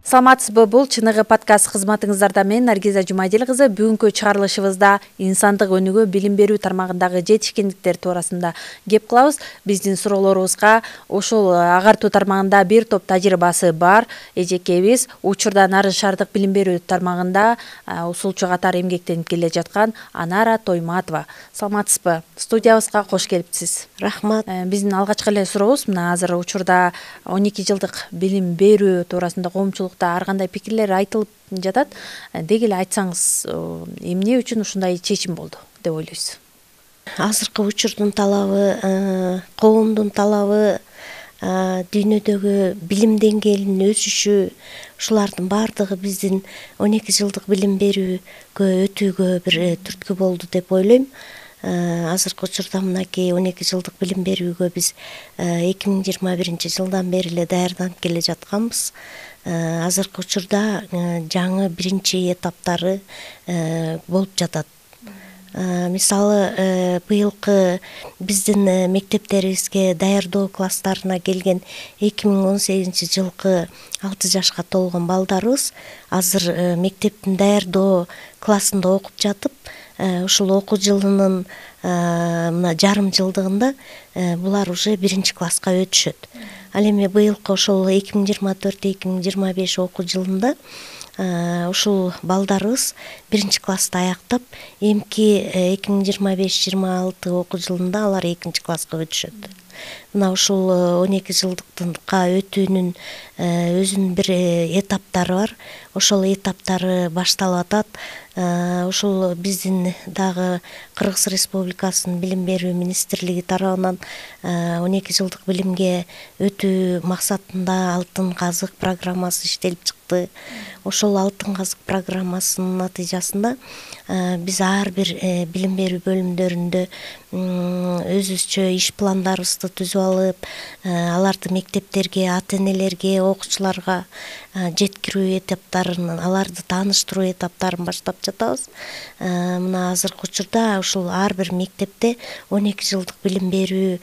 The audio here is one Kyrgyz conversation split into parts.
Саламатсызбы, бул чыныгы подкаст кызматыңыздарда мен Наргиза Жумайдил кызы. Бүгүнкү чыгарылышыбызда инсандык өнүгүү билим берүү тармагындагы жетишкендиктер туурасында кеп кылабыз. Биздин суроолорубузга ушул агартуу тармагында бир топ тажрыйбасы бар эжекебиз учурда Нарын шаардык билим берүү тармагында усулчу катары эмгектенип келе жаткан Анара Тойматова. Саламатсызбы? Студиябызга кош келипсиз. Рахмат. Биздин алгачкы эле сурообуз мына азыр учурда 12 жылдык билим берүү туурасында коомчулукта ар кандай пикирлер айтылып жатат. Деги эле айтсаңыз, эмне үчүн ушундай чечим болду деп ойлойсуз? Азыркы учурдун талабы, коомдун талабы, дүйнөдөгү билим деңгээлинин өсүшү, ушулардын баардыгы биздин 12 жылдык билим берүүгө өтүүгө бир түрткү болду деп ойлойм. Азыркы учурда мынакей 12 жылдык билим берүүгө биз 2021 жылдан бери эле даярданып келе жатканбыз. Азыркы учурда жаңы биринчи этаптары болуп жатат. Мисалы, быйылкы биздин мектептерибизге даярдоо класстарына келген 2018 жылкы 6 жашка толгон балдарыбыз азыр мектептин даярдоо классында окуп жатып, ушул окуу жылынын мына жарым жылдыгында булар уже биринчи класска өтүшөт. Ал эми быйылкы ошол 2024-2025 окуу жылында ушул балдарыбыз биринчи классты аяктап, эмки 2025-26 окуу жылында алар экинчи класска өтүшөт. Мына ушул 12 жылдыкка өтүүнүн өзүнүн бир этаптары бар. Ошол этаптары башталып атат. Ушул биздин дагы Кыргыз Республикасынын билим берүү министрлиги тарабынан 12 жылдык билимге өтүү максатында Алтын казык программасы иштелип чыкты. Ошол Алтын казык программасынын натыйжасында биз ар бир билим берүү бөлүмдөрүндө өзүбүзчө иш пландарыбызды түзүп алып, аларды мектептерге, ата-энелерге, окуучуларга жеткирүү этаптарын, аларды тааныштыруу этаптарын баштап жатабыз. Мына азыркы учурда ушул ар бир мектепте 12 жылдык билим берүү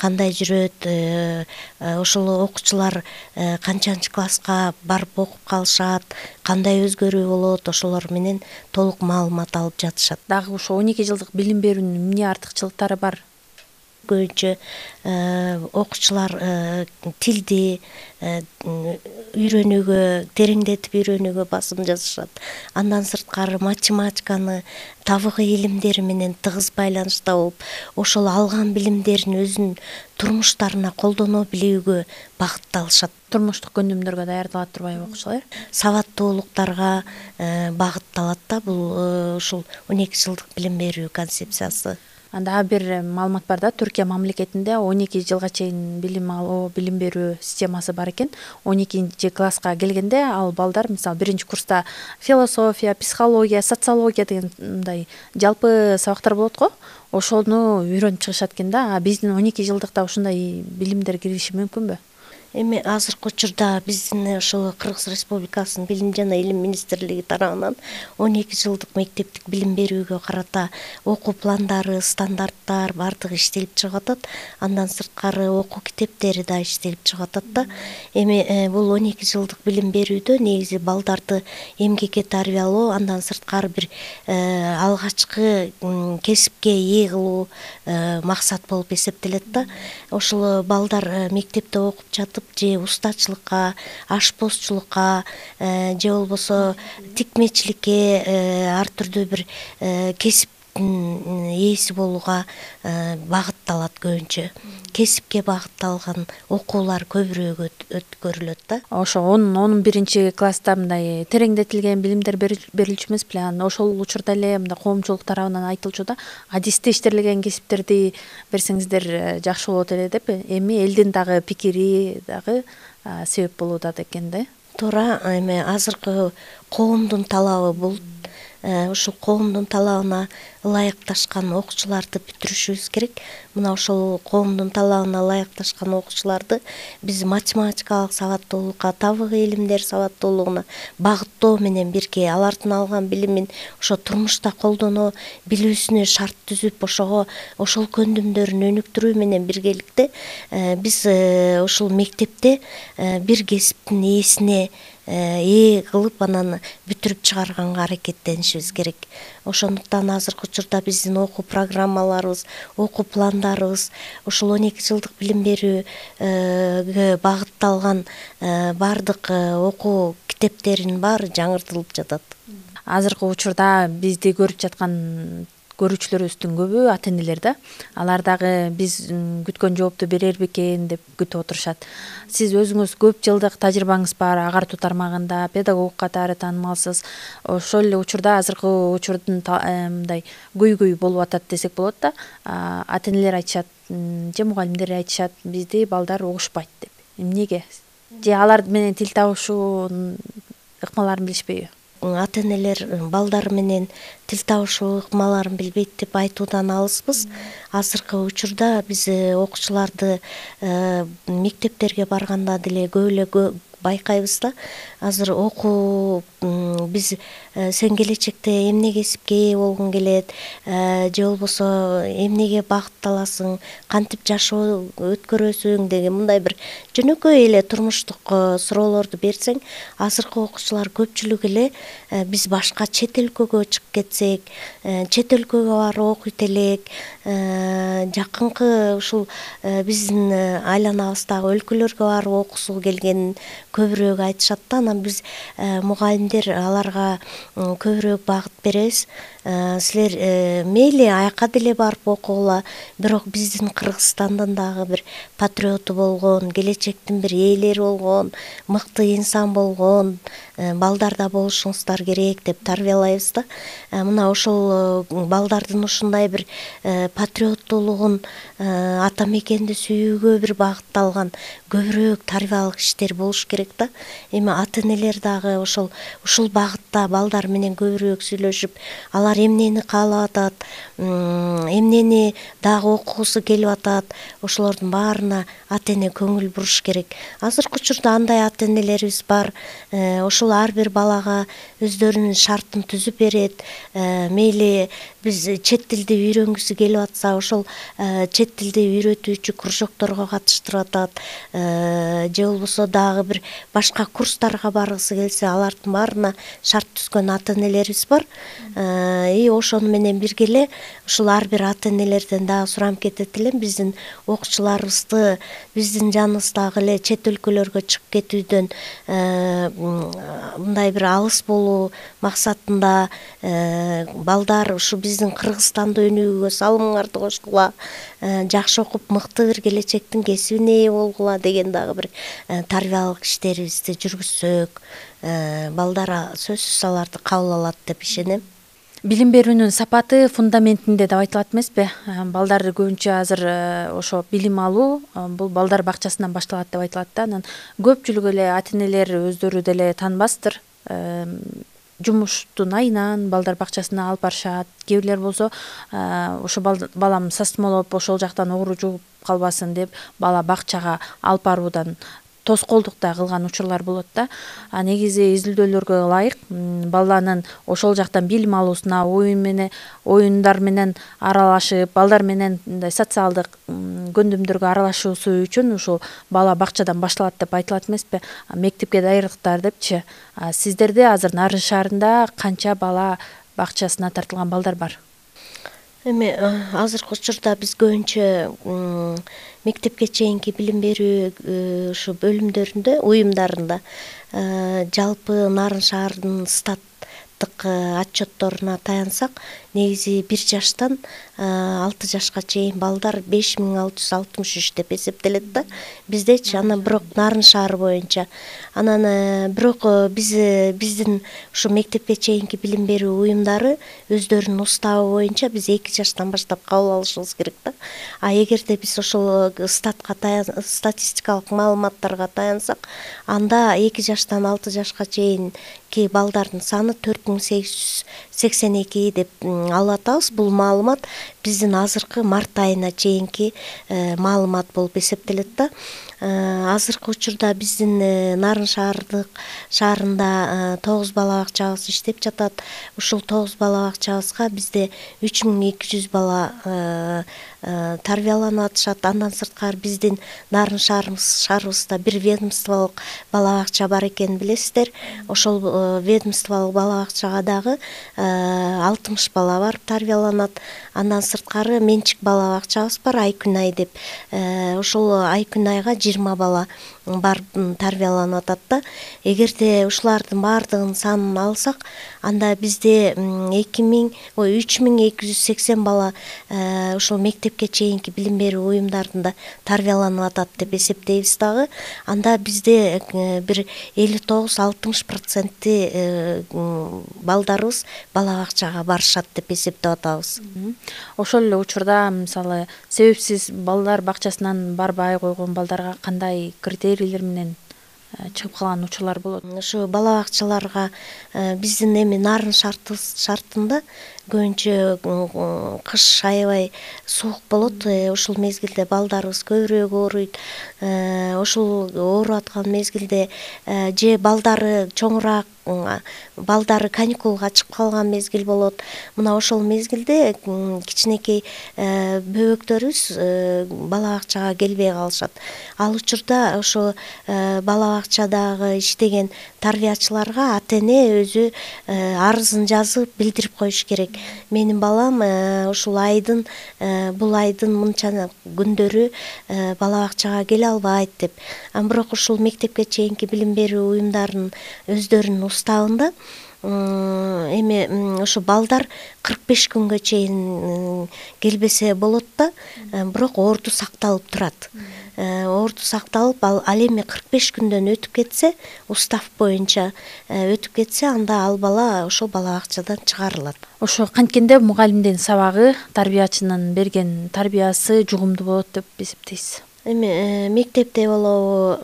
кандай жүрөт, ошол окуучулар канчанчы класска барып окуп калышат, кандай өзгөрүү болот, ошолор менен толук маалымат алып жатышат. Дагы ушул 12 жылдык билим берүүнүн эмне артыкчылыктары бар? Көбүнчө окуучулар тилди үйрөнүүгө, тереңдетип үйрөнүүгө басым жасашат. Андан сырткары математиканы, табигый илимдери менен тыгыз байланышта болуп, ошол алган билимдерин өзүнүн турмуштарына колдоно билүүгө багытталышат. Турмуштук көндүмдөргө даярдалат турбайбы окуучулар? Сабаттуулуктарга багытталат да бул ушул 12 жылдык билим берүү концепциясы. Анда бир маалымат бар да, Түркия мамлекетинде 12 жылга чейин билим алуу, билим берүү системасы бар экен. 12 класска келгенде ал балдар, мисалы, биринчи курста философия, психология, социология деген мындай жалпы сабактар болот го. Ошону үйрөнүп чыгышат экен да. Биздин 12 жылдыкта ушундай билимдер кириши мүмкүнбү? Эми азыркы учурда биздин ошол Кыргыз Республикасынын билим жана илим министрлиги тарабынан 12 жылдык мектептик билим берүүгө карата окуу пландары, стандарттар баардыгы иштелип чыгып атат. Андан сырткары окуу китептери да иштелип чыгып атат да. Эми бул 12 жылдык билим берүүдө негизи балдарды эмгекке тарбиялоо, андан сырткары бир алгачкы кесипке ээ кылуу максат болуп эсептелет да. Ошол балдар мектепте окуп жатып же устачылыкка, ашпозчулукка же болбосо тикмечиликке ар түрдүү бир кесиптин ээси болууга багытталат көбүнчө. Кесипке багытталган окуулар көбүрөөк өткөрүлөт да. Ошо 11 класста мындай тереңдетилген билимдер берилчү эмес беле? Ошол учурда эле мындай коомчулук тарабынан айтылчу да, адисте иштелген кесиптерди берсеңиздер жакшы болот эле деп. Эми элдин дагы пикири дагы себеп болууда экен да. Туура, эми азыркы коомдун талабы бул. Ушул коомдун талабына ылайыкташкан окуучуларды бүтүрүшүбүз керек. Мына ошол коомдун талабына ылайыкташкан окуучуларды биз математикалык сабаттуулукка, табигый илимдер сабаттуулугуна багыттоо менен бирге алардын алган билимин ошо турмушта колдоно билүүсүнө шарт түзүп, ошол көндүмдөрүн өнүктүрүү менен биргеликте биз ушул мектепте бир кесиптин ээсине ээ кылып анан бүтүрүп чыгарганга аракеттенишибиз керек. Ошондуктан азыркы учурда биздин окуу программаларыбыз, окуу пландарыбыз ушул 12 жылдык билим берүүгө багытталган баардык окуу китептеринин баары жаңыртылып жатат. Азыркы учурда бизди көрүп жаткан көрүүчүлөрүбүздүн көбү ата энелер да. Алар дагы биз күткөн жоопду берер бекен деп күтүп отурушат. Сиз өзүңүз көп жылдык тажрыйбаңыз бар, агартуу тармагында педагог катары таанымалсыз. Ошол эле учурда азыркы учурдун мындай көйгөйү болуп атат десек болот да. Ата энелер айтышат, же мугалимдер айтышат, бизди балдар угушпайт деп. Эмнеге? Же алар менен тил табышуунун ыкмаларын билишпейби? Ата энелер балдар менен тил табышуу ыкмаларын билбейт деп айтуудан алыспыз. Азыркы учурда биз окуучуларды мектептерге барганда деле көп эле байкайбыз да. Азыр окуу биз сен келечекте эмне кесипке ээ болгуң келет, же болбосо эмнеге багытталасың, кантип жашоо өткөрөсүң деген мындай бир жөнөкөй эле турмуштук суроолорду берсең, азыркы окуучулар көпчүлүгү эле биз башка чет өлкөгө чыгып кетсек, чет өлкөгө барып окуйт элек, жакынкы ушул биздин айланабыздагы өлкөлөргө барып окусуу келгенин көбүрөөк айтышат да. Анан биз мугалимдер аларга көбүрөөк багыт беребиз. Силер мейли аяка деле барып окугула, бирок биздин Кыргызстандын дагы бир патриоту болгон, келечектин бир ээлери болгон, мыкты инсан болгон балдарда болушуңуздар керек деп тарбиялайбыз да. Мына ошол балдардын ушундай бир патриоттуулугун, ата мекенди сүйүүгө бир багытталган көбүрөөк тарбиялык иштер болуш керек да. Эми ата энелер дагы ушул багытта балдар менен көбүрөөк сүйлөшүп, алар эмнени каалап атат, эмнени дагы окугусу келип атат, ошолордун баарына ата эне көңүл буруш керек. Азыркы учурда андай ата энелерибиз бар. Ошол ар бир балага өздөрүнүн шартын түзүп берет. Мейли биз чет тилди үйрөнгүсү келип атса, ошол чет тилди үйрөтүүчү кружокторго катыштырып атат, же болбосо дагы бир башка курстарга баргысы келсе, алардын баарына шарт түзгөн ата энелерибиз бар. Ошону менен бирге эле ушул ар бир ата энелерден дагы суранып кетет элем, биздин окуучуларыбызды биздин жаныбыздагы эле чет өлкөлөргө чыгып кетүүдөн мындай бир алыс болуу максатында балдар ушу биздин Кыргызстанды өнүгүүгө салымыңарды кошкула, жакшы окуп мыкты бир келечектин кесибине ээ болгула деген дагы бир тарбиялык иштерибизди жүргүзсөк, балдар сөзсүз аларды кабыл алат деп ишенем. Билим берүүнүн сапаты фундаментинде деп айтылат эмеспи? Балдар көбүнчө азыр ошо билим алуу бул балдар бакчасынан башталат деп айтылат да. Анан көпчүлүк эле ата энелер өздөрү деле тааныбастыр. Жумуштун айынан балдар бакчасына алып барышат. Кээ бирлер болсо ошо балам састмолоп ошол жактан оору жугуп калбасын деп бала бакчага алып баруудан тоскоолдук да кылган учурлар болот да. Негизи изилдөөлөргө ылайык баланын ошол жактан билим алуусуна, оюндар менен аралашып, балдар менен мындай социалдык көндүмдөргө аралашуусу үчүн ушул бала бакчадан башталат деп айтылат эмеспи? Мектепке даярлыктар депчи. Сиздерде азыр Нарын шаарында канча бала бакчасына тартылган балдар бар? Эми азыркы учурда биз көбүнчө мектепке чейинки билим берүү ушу бөлүмдөрүндө, уюмдарында жалпы Нарын шаарынын статтык отчетторуна таянсак, негизи 1 жаштан 6 жашка чейин балдар 5663 деп эсептелет да. Биздечи анан бирок Нарын шаары боюнча. Анан бирок биздин ушу мектепке чейинки билим берүү уюмдары өздөрүнүн уставы боюнча биз 2 жаштан баштап кабыл алышыбыз керек да. Эгерде биз ошол статистикалык маалыматтарга таянсак, анда 2 жаштан 6 жашка чейинки балдардын саны 4882 деп алып атабыз. Бул маалымат биздин азыркы март айына чейинки маалымат болуп эсептелет да. Азыркы учурда биздин Нарын шаарында 9 бала бакчабыз иштеп жатат. Ушул 9 бала бакчабызга бизде 3200 бала тарбияланып атышат. Андан сырткары биздин Нарын шаарыбызда бир ведомстволук бала бакча бар экенин билесиздер. Ошол ведомстволук бала бакчага дагы 60 бала барып тарбияланат. Андан сырткары менчик бала бакчабыз бар, Айкүнай деп. Ошол Айкүнайга 20 бала барып тарбияланып атат да. Эгерде ушулардын баардыгынын санын алсак, анда бизде 3280 бала ушул мектепке чейинки билим берүү уюмдарында тарбияланып атат деп эсептейбиз дагы. Анда бизде бир 59-60% балдарыбыз бала бакчага барышат деп эсептеп атабыз. Ошол эле учурда мисалы себепсиз балдар бакчасынан барбай койгон балдарга кандай критерийлер менен чыгып калган учурлар болот? Ушу бала бакчаларга биздин эми Нарын шартында көбүнчө кыш аябай суук болот. Ушул мезгилде балдарыбыз көбүрөөк ооруйт. Ошол ооруп аткан мезгилде же балдары чоңураак, балдары каникулга чыгып калган мезгил болот. Мына ошол мезгилде кичинекей бөбөктөрүбүз бала бакчага келбей калышат. Ал учурда ошо бала бакчадагы иштеген тарбиячыларга ата-эне өзү арызын жазып билдирип коюш керек. Менин балам ушул айдын бул айдын мынча күндөрү бала бакчага келе албайт деп. Бирок ушул мектепке чейинки билим берүү уюмдарынын өздөрүнүн уставында эми ошо балдар 45 күнгө чейин келбесе болот да, бирок орду сакталып турат. Орду сакталып, ал эми 45 күндөн өтүп кетсе, устав боюнча өтүп кетсе, анда ал бала ошол бала бакчадан чыгарылат. Ошо канткенде мугалимдин сабагы, тарбиячынын берген тарбиясы жугумдуу болот деп эсептейсиз? Эми мектепте болобу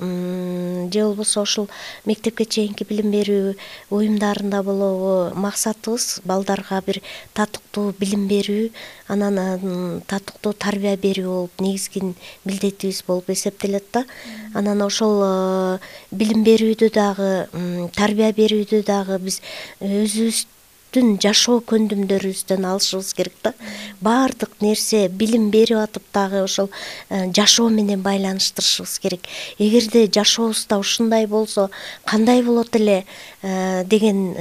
же болбосо ошол мектепке чейинки билим берүү уюмдарында болобу максатыбыз балдарга бир татыктуу билим берүү, анан татыктуу тарбия берүү болуп негизги милдетибиз болуп эсептелет да. Анан ошол билим берүүдө дагы, тарбия берүүдө дагы биз өзүбүз жашоо көндүмдөрүбүздөн алышыбыз керек да. Баардык нерсе билим берип атып дагы ошол жашоо менен байланыштырышыбыз керек. Эгерде жашообузда ушундай болсо кандай болот эле деген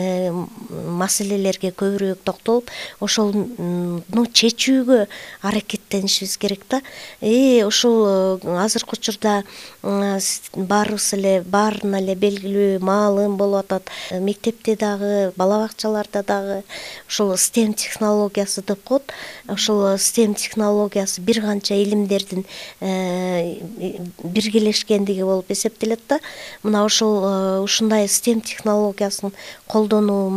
маселелерге көбүрөөк токтолуп, ошолну чечүүгө аракеттенишибиз керек да. Ушул азыркы учурда баарына эле белгилүү маалым болуп атат. Мектепте дагы, бала бакчаларда дагы ушул STEM технологиясы деп коет. Ошол STEM технологиясы бир канча илимдердин биргелешкендиги болуп эсептелет да. Мына ошол ушундай STEM технологиясын колдонуу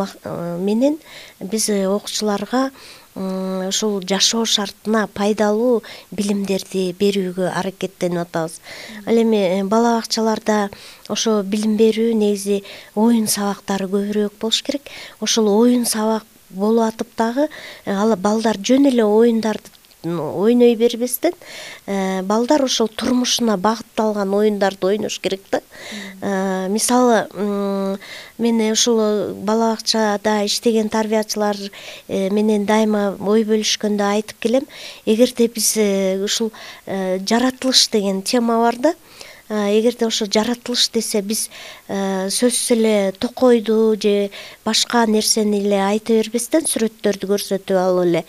менен биз окуучуларга ушул жашоо шартына пайдалуу билимдерди берүүгө аракеттенип атабыз. Ал эми бала бакчаларда ошо билим берүү негизи оюн сабактары көбүрөөк болуш керек. Ошол оюн сабак болуп атып дагы балдар жөн эле оюндарды ойной бербестен, балдар ошол турмушуна багытталган оюндарды ойнош керек да. Мисалы, мен ушул бала бакчада иштеген тарбиячылар менен дайыма ой бөлүшкөндө айтып келем. Эгерде биз ушул жаратылыш деген тема бар да. Эгерде ошо жаратылыш десе биз сөзсүз эле токойду же башка нерсени эле айта бербестен сүрөттөрдү көрсөтүп алып эле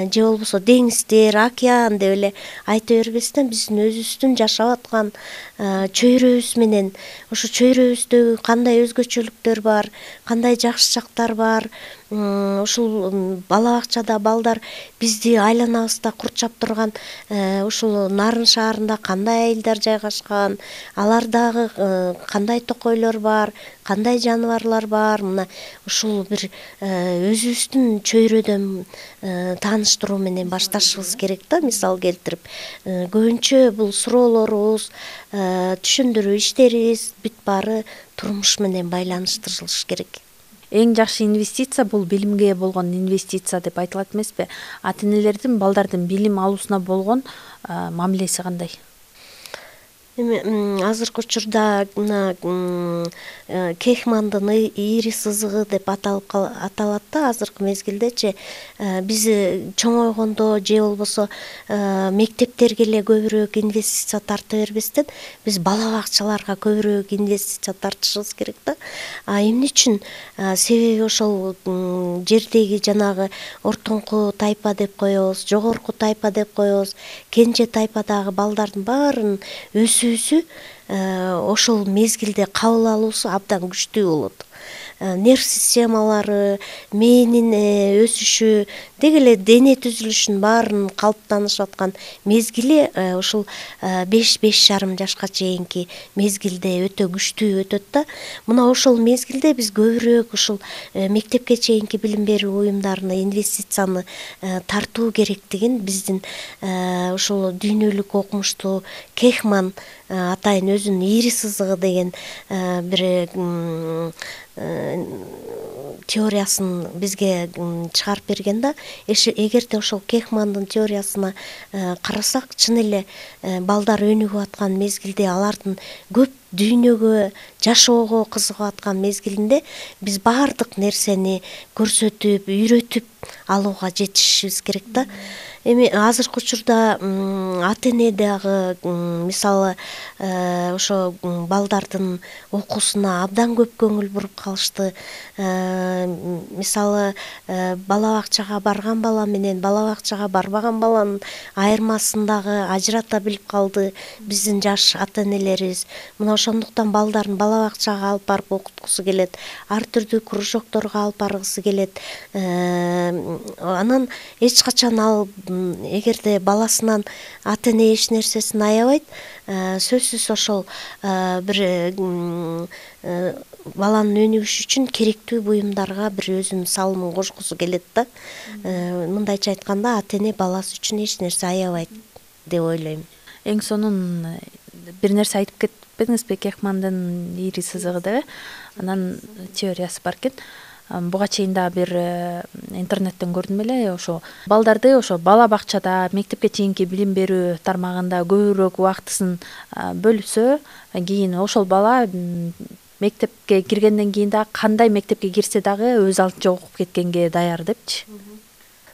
же болбосо деңиздер, океан деп эле айта бербестен биздин өзүбүздүн жашап аткан чөйрөбүз менен, ошо чөйрөбүздөгү кандай өзгөчөлүктөр бар, кандай жакшы жактар бар, ушул бала бакчада балдар бизди айланабызда курчап турган ушул Нарын шаарында кандай айылдар жайгашкан, алардагы кандай токойлор бар, кандай жаныбарлар бар, мына ушул бир өзүбүздүн чөйрөдөн тааныштыруу менен башташыбыз керек да, мисал келтирип. Көбүнчө бул суроолорубуз, түшүндүрүү иштерибиз бүт баары турмуш менен байланыштырылыш керек. Эң жакшы инвестиция бул билимге болгон инвестиция деп айтылат эмеспи? Ата-энелердин балдардын билим алуусуна болгон мамилеси кандай? Эми азыркы учурда мына Кейхмандын ири сызыгы деп аталат да азыркы мезгилдечи. Биз чоңойгондо же болбосо мектептерге эле көбүрөөк инвестиция тарта бербестен биз бала бакчаларга көбүрөөк инвестиция тартышыбыз керек да. Эмне үчүн? Себеби ошол жердеги жанагы ортоңку тайпа деп коебуз, жогорку тайпа деп коебуз, кенже тайпадагы балдардын баарынын өсүүсү ошол мезгилде кабыл алуусу абдан күчтүү болот. Нерв системалары, мээнин өсүшү, деги эле дене түзүлүшүнүн баарын калыптанышып аткан мезгили ушул 5-5,5 жашка чейинки мезгилде өтө күчтүү өтөт да. Мына ошол мезгилде биз көбүрөөк ушул мектепке чейинки билим берүү уюмдарына инвестицияны тартуу керектигин биздин ушул дүйнөлүк окумуштуу Кейхман атайын өзүнүн ири сызыгы деген бир теориясын бизге чыгарып берген да. Эгерде ошол Кейхмандын теориясына карасак, чын эле балдар өнүгүп аткан мезгилде, алардын көп дүйнөгө, жашоого кызыгып аткан мезгилинде биз баардык нерсени көрсөтүп, үйрөтүп алууга жетишибиз керек да. Эми азыркы учурда ата эне дагы мисалы ошо балдардын окуусуна абдан көп көңүл буруп калышты. Мисалы бала бакчага барган бала менен бала бакчага барбаган баланын айырмасын дагы ажырата билип калды биздин жаш ата энелерибиз. Мына ошондуктан балдарын бала бакчага алып барып окуткусу келет, ар түрдүү кружокторго алып баргысы келет. Анан эч качан ал эгерде баласынан ата эне эч нерсесин аябайт, сөзсүз ошол бир баланын өнүгүшү үчүн керектүү буюмдарга бир өзүнүн салымын кошкусу келет да. Мындайча айтканда, ата эне баласы үчүн эч нерсе аябайт деп ойлойм. Эң сонун бир нерсе айтып кетпедиңизби? Кейхмандын ири сызыгы деп, анан теориясы бар экен. Буга чейин да бир интернеттен көрдүм эле, ошо балдарды ошо бала бакчада, мектепке чейинки билим берүү тармагында көбүрөөк убактысын бөлсө, кийин ошол бала мектепке киргенден кийин да кандай мектепке кирсе дагы өз алдынча окуп кеткенге даяр депчи.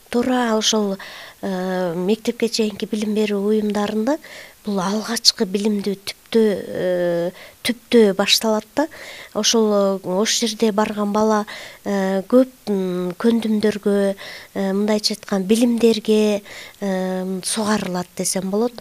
Туура ошол мектепке чейинки билим берүү уюмдарында бул алгачкы билимди түптөө башталат да. Ошол жерде барган бала көп көндүмдөргө, мындайча айткан билимдерге сугарылат десем болот.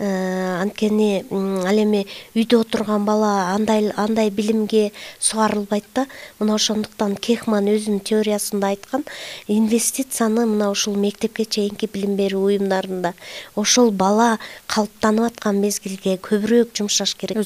Анткени ал эми үйдө отурган бала андай билимге сугарылбайт да. Мына ошондуктан Кейхман өзүнүн теориясында айткан, инвестицияны мына ушул мектепке чейинки билим берүү уюмдарында ошол бала калыптанып аткан мезгилге көбүрөөк жумшаш керек.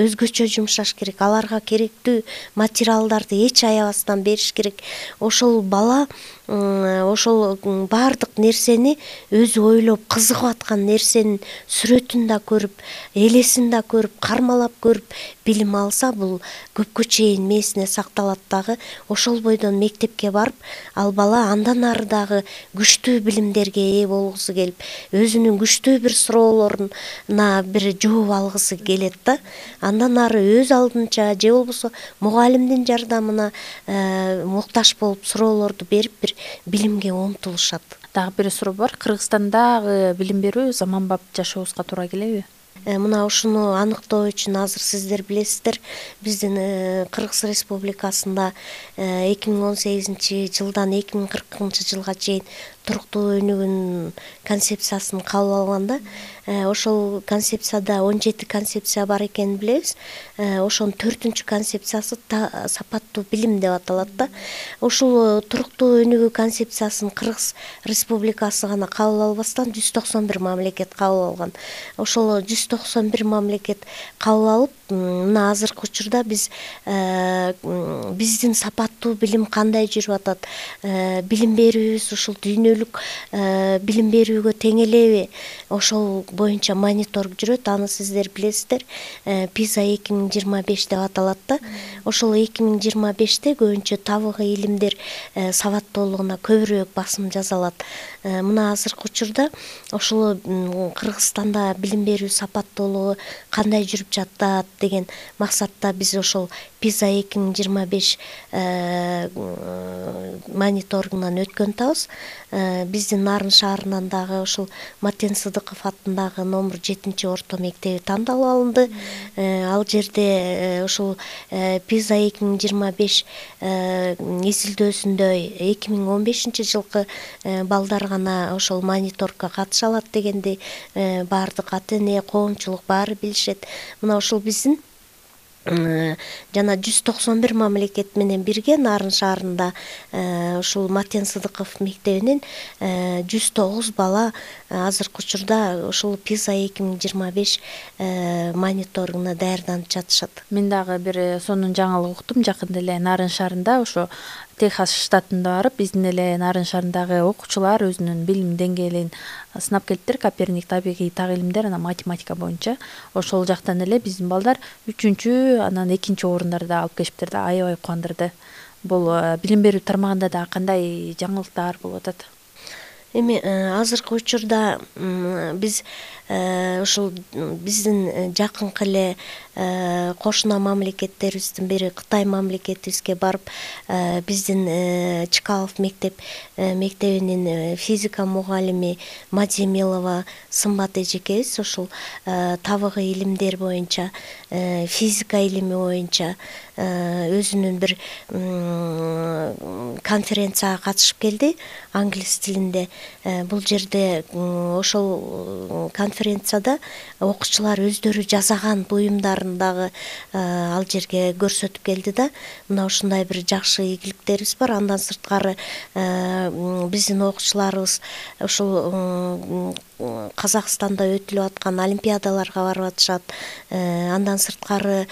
Өзгөчө жумшаш керек. Аларга керектүү материалдарды эч аябастан бериш керек. Ошол бала ошол баардык нерсени өзү ойлоп, кызыгып аткан нерсенин сүрөтүн да көрүп, элесин да көрүп, кармалап көрүп билим алса, бул көпкө чейин мээсине сакталат дагы. Ошол бойдон мектепке барып, ал бала андан ары дагы күчтүү билимдерге ээ болгусу келип, өзүнүн күчтүү бир суроолоруна бир жооп алгысы келет да. Андан ары өз алдынча же болбосо мугалимдин жардамына муктаж болуп суроолорду берип бир билимге умтулушат. Дагы бир суроо бар. Кыргызстандагы билим берүү заманбап жашообузга туура келеби? Мына ушуну аныктоо үчүн азыр сиздер билесиздер, биздин Кыргыз Республикасында 2018 жылдан 2040 жылга чейин туруктуу өнүгүүнүн концепциясын кабыл алганда, ошол концепцияда 17 концепция бар экенин билебиз. Ошонун 4-үнчү концепциясы сапаттуу билим деп аталат да. Ушул туруктуу өнүгүү концепциясын Кыргыз Республикасы гана кабыл албастан 191 мамлекет кабыл алган. Ошол 191 мамлекет кабыл алып, мына азыркы учурда биздин сапаттуу билим кандай жүрүп атат, билим берүүбүз ушул дүйнөлүк билим берүүгө тең элеби, ошол боюнча мониторинг жүрөт. Аны сиздер билесиздер, PISA 2025 деп аталат да. Ошол 2025-те көбүнчө табыгы илимдер сабаттуулугуна көбүрөөк басым жасалат. мына азыркы учурда ошол Кыргызстанда билим берүү сапаттуулугу кандай жүрүп жатат деген максатта биз ошол PISA 2025 мониторингунан өткөн атабыз. Биздин Нарын шаарынан дагы ошол Матен Сыдыков атындагы номер 7 орто мектеби тандалып алынды. Ал жерде ошол PISA 2025 изилдөөсүндө 2015 жылкы балдар гана ошол мониторгга катыша алат дегенди баардык ата эне, коомчулук баары билишет. Мына ошол биздин жана 191 мамлекет менен бирге Нарын шаарында ушул Матен Сыдыков мектебинин 109 бала азыркы учурда ушул PISA 2025 мониторингуна даярданып жатышат. Мен дагы бир сонун жаңылык уктум. Жакында эле Нарын шаарында ошо Техас штатында барып, биздин эле Нарын шаарындагы окуучулар өзүнүн билим деңгээлин сынап келиптир. Коперник табигый так илимдер, анан математика боюнча. Ошол жактан эле биздин балдар 3-чү, анан 2-чи орундарда алып келишиптир да, аябай кубандырды. Бул билим берүү тармагында да кандай жаңылыктар болуп атат? Эми азыркы учурда биз ушул биздин жакынкы эле кошуна мамлекеттерибиздин бири Кытай мамлекетибизге барып, биздин Чкалов мектебинин физика мугалими Мадемилова Сымбат эжекебиз ушул табигый илимдер боюнча, физика илими боюнча өзүнүн бир конференцияга катышып келди англис тилинде. Бул жерде ошол конференцияда окуучулар өздөрү жасаган буюмдарын дагы ал жерге көрсөтүп келди да. Мына ушундай бир жакшы ийгиликтерибиз бар. Андан сырткары биздин окуучуларыбыз ушул Казакстанда өтүлүп аткан олимпиадаларга барып атышат. Андан сырткары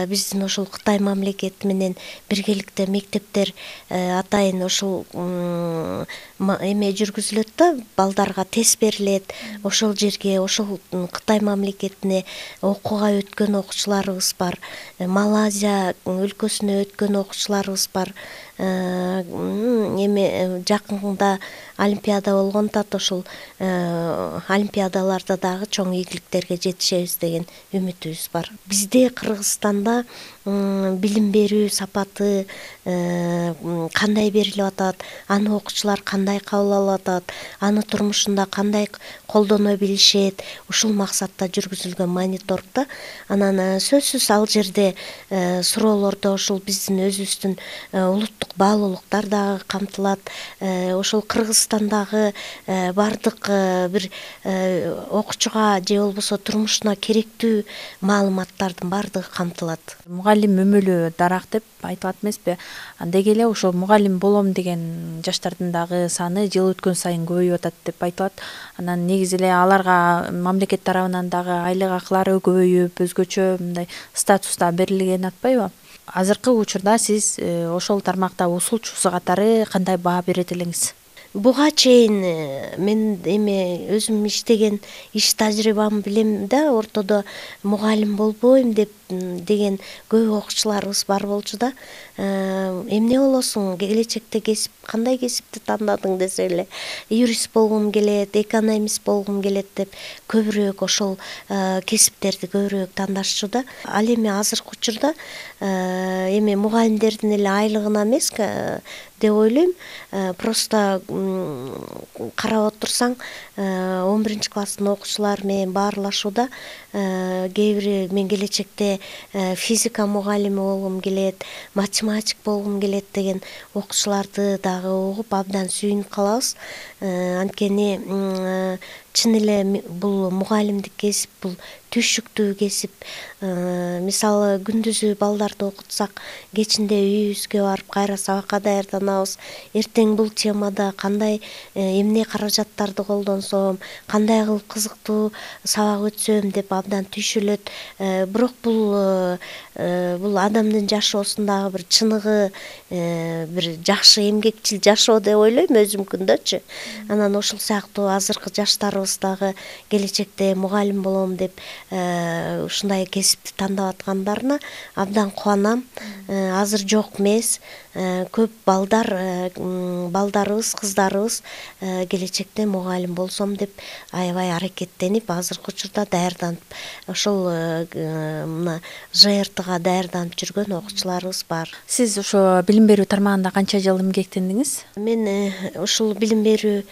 биздин ошол Кытай мамлекети менен биргеликте мектептер атайын ошол эме жүргүзүлөт да, балдарга тест берилет. Ошол жерге, ошол Кытай мамлекетине окууга өткөн окуучуларыбыз бар. Малайзия өлкөсүнө өткөн окуучуларыбыз бар. Эми жакында олимпиада болгон атат, ошол олимпиадаларда дагы чоң ийгиликтерге жетишебиз деген үмүтүбүз бар. Бизде Кыргызстанда билим берүү сапаты кандай берилип атат, аны окуучулар кандай кабыл алып атат, аны турмушунда кандай колдоно билишет, ушул максатта жүргүзүлгөн мониторгда. Анан сөзсүз ал жерде суроолордо ошол биздин өзүбүздүн улуттук баалуулуктар дагы камтылат. Ошол Кыргызстандагы бардык бир окуучуга же болбосо турмушуна керектүү маалыматтардын бардыгы камтылат. Мугалим өмөлү дарак деп айтылат эмеспи? Деги эле ошол мугалим болом деген жаштардын дагы саны жыл өткөн сайын көбөйүп атат деп айтылат. Анан негизи эле аларга мамлекет тарабынан дагы айлык акылары көбөйүп, өзгөчө мындай статуста берилген атпайбы? Азыркы учурда сиз ошол тармакта усулчусу катары кандай баа берет элеңиз? Буга чейин мен эми өзүм иштеген иш тажрыйбамды билем да, ортодо мугалим болбойм деген көп окуучуларыбыз бар болчу да. Эмне болосуң, келечекте кесип, кандай кесипти тандадың десе эле, юрист болгум келет, экономист болгум келет деп көбүрөөк ошол кесиптерди көбүрөөк тандашчу да. Ал эми азыркы учурда эми мугалимдердин эле айлыгына эмес деп ойлойм. Просто карап отурсаң, 11 класстын окуучулары менен баарлашууда кээ бири мен келечекте физика мугалими болгум келет, математик болгум келет деген окуучуларды дагы угуп абдан сүйүнүп калабыз. Анткени чын эле бул мугалимдик кесип бул түйшүктүү кесип. Мисалы күндүзү балдарды окутсак, кечинде үйүбүзгө барып кайра сабакка даярданабыз. Эртең бул темада кандай эмне каражаттарды колдонсом, кандай кылып кызыктуу сабак өтсөм деп абдан түйшүлөт. Бирок бул адамдын жашоосундагы бир чыныгы, бир жакшы эмгекчил жашоо деп ойлойм өзүмкүндөчү. Анан ошол сыяктуу азыркы жаштарыбыз дагы келечекте мугалим болом деп ушундай кесипти тандап аткандарына абдан кубанам. Азыр жок эмес. көп балдарыбыз, кыздарыбыз келечекте мугалим болсом деп аябай аракеттенип, азыркы учурда даярданып, ошол мына ЖРТга даярданып жүргөн окуучуларыбыз бар. Сиз ошо билим берүү тармагында канча жыл эмгектендиңиз? Мен ушул билим берүү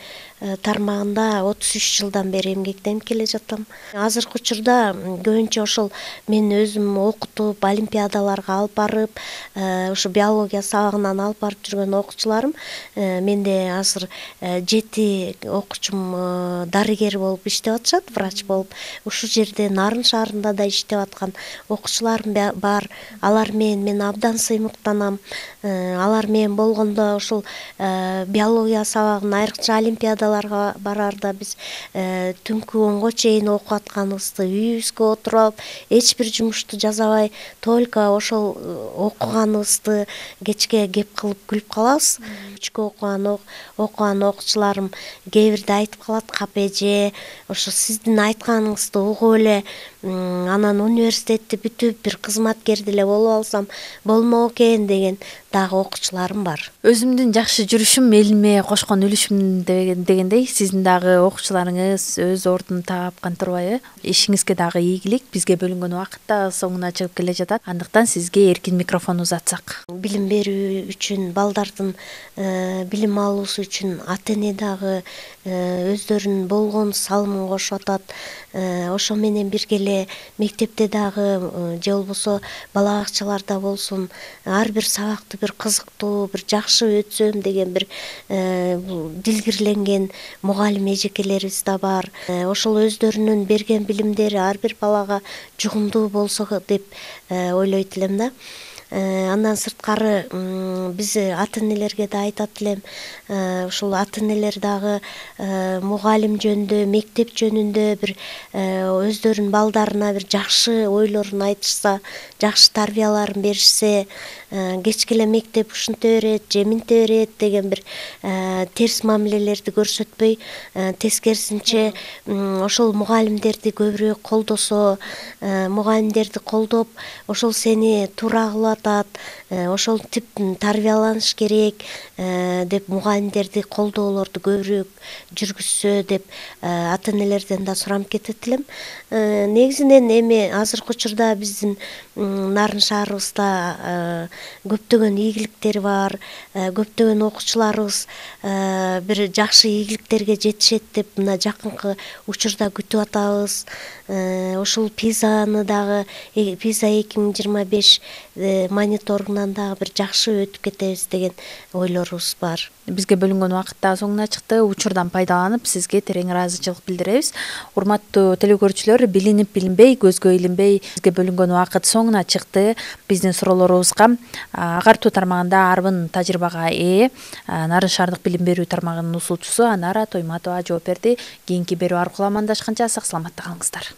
тармагында 33 жылдан бери эмгектенип келе жатам. Азыркы учурда көбүнчө ошол мен өзүм окутуп, олимпиадаларга алып барып, ушу биология сабагынан алып барып жүргөн окуучуларым менде азыр 7 окуучум дарыгер болуп иштеп атышат, врач болуп. Ушул жерде Нарын шаарында да иштеп аткан окуучуларым бар. Алар менен мен абдан сыймыктанам. Алар менен болгондо ушул биология сабагын айрыкча олимпиадаларга барарда биз түнкү 10го чейин окуп атканыбызды үйүбүзгө отуруп алып, эч бир жумушту жасабай, только ошол окуганыбызды кечке кеп кылып күлүп калабыз. Кечке окуган окуучуларым кээ бирде айтып калат: "Капеже, ошо сиздин айтканыңызды угуп эле анан университетти бүтүп бир кызматкер деле болуп алсам болмок экен" деген дагы окуучуларым бар. Өзүмдүн жакшы жүрүшүм элиме кошкон үлүшүм дегендей, сиздин дагы окуучуларыңыз өз ордун тапкан турбайбы? Ишиңизге дагы ийгилик. Бизге бөлүнгөн убакыт да соңуна чыгып келе жатат. Андыктан сизге эркин микрофон узатсак. Билим берүү үчүн, балдардын билим алуусу үчүн ата эне дагы өздөрүнүн болгон салымын кошуп атат. Ошо менен бирге эле мектепте дагы же болбосо бала бакчаларда болсун, ар бир сабакты бир кызыктуу, бир жакшы өтсөм деген бир дилгирленген мугалим эжекелерибиз да бар. Ошол өздөрүнүн берген билимдери ар бир балага жугумдуу болсо деп ойлойт элем да. Андан сырткары биз ата энелерге да айтат элем, ушул ата энелер дагы мугалим жөнүндө, мектеп жөнүндө бир өздөрүнүн балдарына бир жакшы ойлорун айтышса, жакшы тарбияларын беришсе, кечке эле мектеп ушинте берет, же минте берет деген бир терс мамилелерди көрсөтпөй, тескерисинче ошол мугалимдерди көбүрөөк колдосо, мугалимдерди колдоп, ошол сени туура кылып атат, ошентип тарбияланыш керек деп мугалимдерди колдоолорду көбүрөөк жүргүзсө деп ата энелерден да суранып кетет элем. Негизинен эми азыркы учурда биздин Нарын шаарыбызда көптөгөн ийгиликтер бар, көптөгөн окуучуларыбыз бир жакшы ийгиликтерге жетишет деп мына жакынкы учурда күтүп атабыз. Ушул ПИЗАны дагы ПИЗА 2025 мониторуңан дагы бир жакшы өтүп кетебиз деген ойлорубуз бар. Бизге бөлүнгөн убакыт да соңуна чыкты. Учурдан пайдаланып, сизге терең ыраазычылык билдиребиз. Урматтуу телекөрүүчүлөр, билинип билинбей, көзгө илинбей бизге бөлүнгөн убакыт соңуна чыкты. Биздин суроолорубузга агартуу тармагында арбын тажрыйбага ээ Нарын шаардык билим берүү тармагынын усулчусу Анара Тойматова жооп берди. Кийинки берүү аркылуу амандашканча сак саламатта калыңыздар.